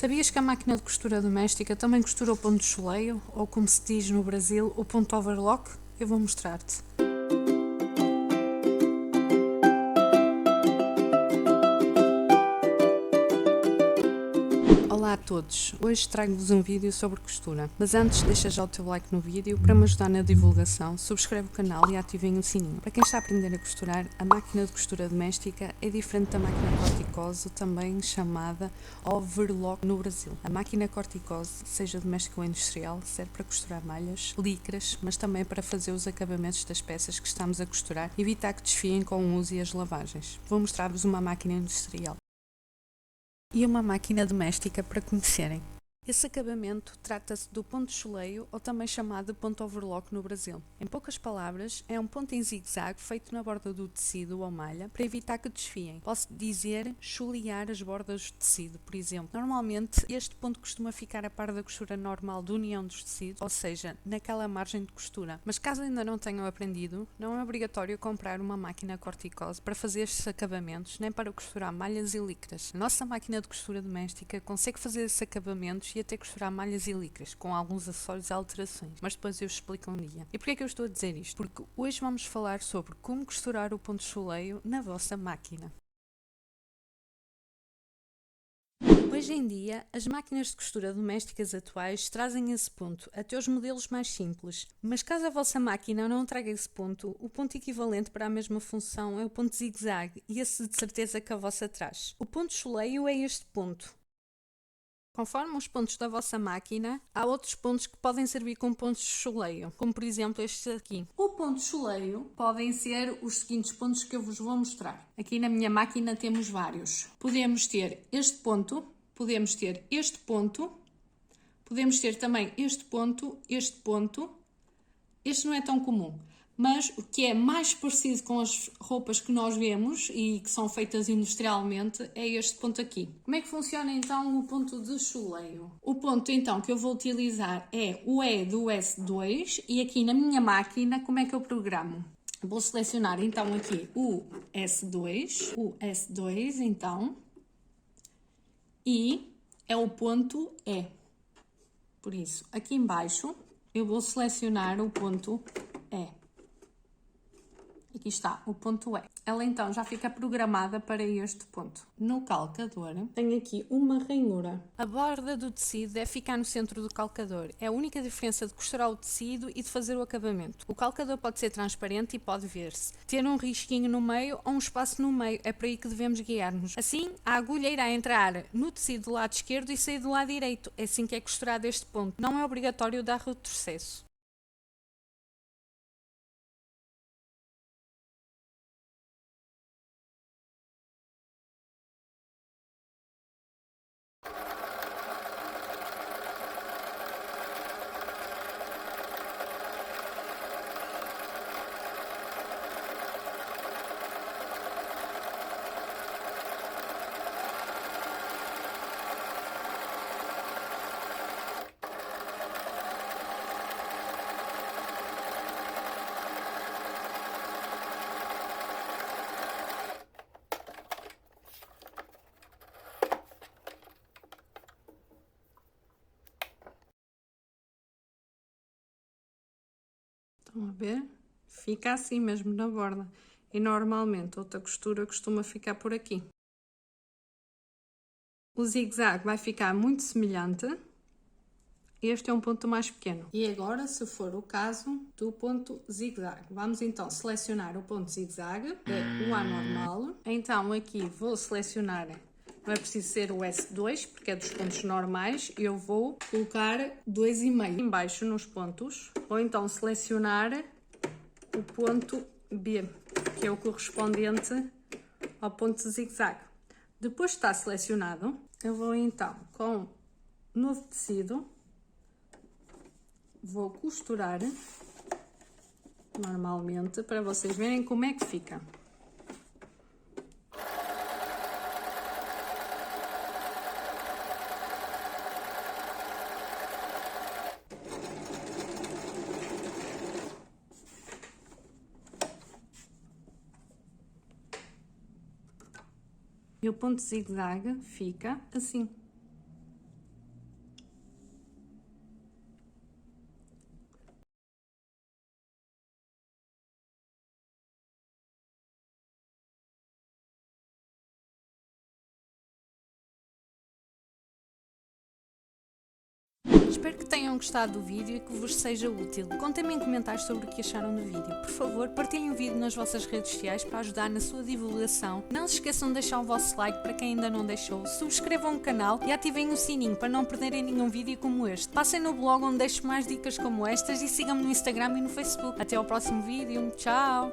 Sabias que a máquina de costura doméstica também costura o ponto de choleio, ou como se diz no Brasil, o ponto overlock? Eu vou mostrar-te. Olá a todos, hoje trago-vos um vídeo sobre costura, mas antes deixa já o teu like no vídeo para me ajudar na divulgação, subscreve o canal e ativem o sininho. Para quem está a aprender a costurar, a máquina de costura doméstica é diferente da máquina corticose, também chamada overlock no Brasil. A máquina corticose, seja doméstica ou industrial, serve para costurar malhas, licras, mas também para fazer os acabamentos das peças que estamos a costurar e evitar que desfiem com o uso e as lavagens. Vou mostrar-vos uma máquina industrial e uma máquina doméstica para conhecerem. Esse acabamento trata-se do ponto de choleio, ou também chamado de ponto overlock no Brasil. Em poucas palavras, é um ponto em zigue-zague feito na borda do tecido ou malha para evitar que desfiem. Posso dizer chulear as bordas do tecido, por exemplo. Normalmente, este ponto costuma ficar a par da costura normal de união dos tecidos, ou seja, naquela margem de costura. Mas caso ainda não tenham aprendido, não é obrigatório comprar uma máquina corticose para fazer estes acabamentos, nem para costurar malhas e licras. A nossa máquina de costura doméstica consegue fazer esses acabamentos e até costurar malhas e licras, com alguns acessórios e alterações, mas depois eu explico um dia. E porquê é que eu estou a dizer isto? Porque hoje vamos falar sobre como costurar o ponto de choleio na vossa máquina. Hoje em dia, as máquinas de costura domésticas atuais trazem esse ponto, até os modelos mais simples. Mas caso a vossa máquina não traga esse ponto, o ponto equivalente para a mesma função é o ponto zigue-zague, e esse de certeza que a vossa traz. O ponto de choleio é este ponto. Conforme os pontos da vossa máquina, há outros pontos que podem servir como pontos de choleio, como por exemplo este aqui. O ponto de choleio podem ser os seguintes pontos que eu vos vou mostrar. Aqui na minha máquina temos vários. Podemos ter este ponto, podemos ter este ponto, podemos ter também este ponto, este ponto. Este não é tão comum, mas o que é mais parecido com as roupas que nós vemos e que são feitas industrialmente é este ponto aqui. Como é que funciona então o ponto de choleio? O ponto então que eu vou utilizar é o E do S2 e aqui na minha máquina como é que eu programo? Vou selecionar então aqui o S2 então, e é o ponto E. Por isso, aqui embaixo eu vou selecionar o ponto E. Aqui está, o ponto E. Ela então já fica programada para este ponto. No calcador, tenho aqui uma ranhura. A borda do tecido deve ficar no centro do calcador. É a única diferença de costurar o tecido e de fazer o acabamento. O calcador pode ser transparente e pode ver-se. Ter um risquinho no meio ou um espaço no meio, é por aí que devemos guiar-nos. Assim, a agulha irá entrar no tecido do lado esquerdo e sair do lado direito. É assim que é costurado este ponto. Não é obrigatório dar retrocesso. Estão a ver? Fica assim mesmo na borda. E normalmente outra costura costuma ficar por aqui. O zigue-zague vai ficar muito semelhante. Este é um ponto mais pequeno. E agora, se for o caso do ponto zigue-zague, vamos então selecionar o ponto zigue-zague, é o A normal. Então aqui vou selecionar, não é preciso ser o S2, porque é dos pontos normais. Eu vou colocar 2,5 embaixo nos pontos. Vou então selecionar o ponto B, que é o correspondente ao ponto de zigue-zague. Depois de estar selecionado, eu vou então com novo tecido, vou costurar normalmente para vocês verem como é que fica. E o ponto zigue-zague fica assim. Espero que tenham gostado do vídeo e que vos seja útil. Contem-me em comentários sobre o que acharam do vídeo. Por favor, partilhem o vídeo nas vossas redes sociais para ajudar na sua divulgação. Não se esqueçam de deixar o vosso like para quem ainda não deixou. Subscrevam o canal e ativem o sininho para não perderem nenhum vídeo como este. Passem no blog onde deixo mais dicas como estas e sigam-me no Instagram e no Facebook. Até ao próximo vídeo. Tchau!